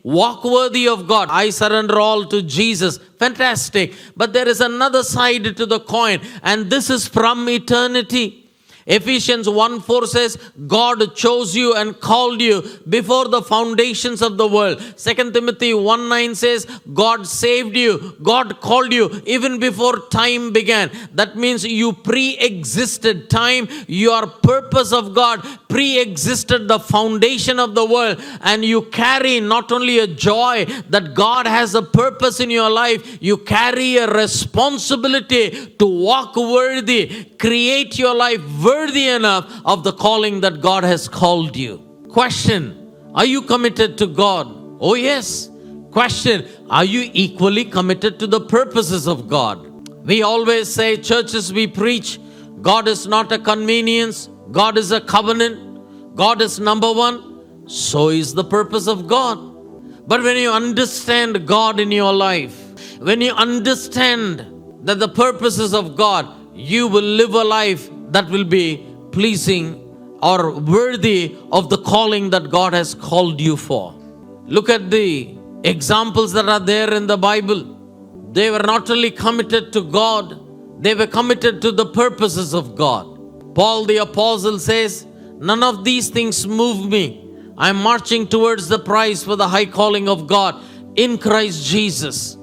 walk worthy of God. I surrender all to Jesus. Fantastic. But there is another side to the coin, and this is from eternity. Ephesians 1:4 says, God chose you and called you before the foundations of the world. 2 Timothy 1:9 says, God saved you, God called you even before time began. That means you pre-existed time. Your purpose of God pre-existed the foundation of the world, and you carry not only a joy that God has a purpose in your life, you carry a responsibility to walk worthy, create your life worthy enough of the calling that God has called you. Question, are you committed to God? Oh yes. Question, are you equally committed to the purposes of God? We always say, churches we preach, God is not a convenience, God is a covenant, God is number one, so is the purpose of God. But when you understand God in your life, when you understand that the purposes of God, you will live a life that will be pleasing or worthy of the calling that God has called you for. Look at the examples that are there in the Bible. They were not only committed to God, they were committed to the purposes of God. Paul the apostle says, none of these things move me. I am marching towards the prize for the high calling of God in Christ Jesus.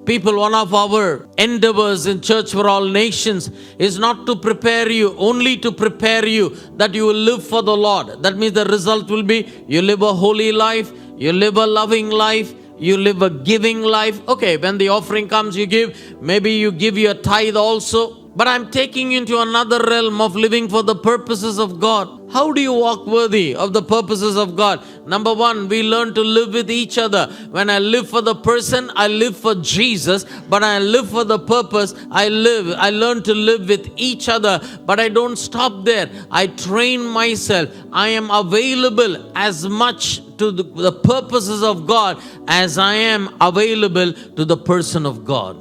People, one of our endeavors in Church for All Nations is not to prepare you, only to prepare you that you will live for the Lord. That means the result will be you live a holy life, you live a loving life, you live a giving life. Okay, when the offering comes, you give. Maybe you give your tithe also. But I'm taking you into another realm of living for the purposes of God. How do you walk worthy of the purposes of God? Number one, we learn to live with each other. When I live for the person, I live for Jesus. But I live for the purpose, I learn to live with each other. But I don't stop there. I train myself. I am available as much to the purposes of God as I am available to the person of God.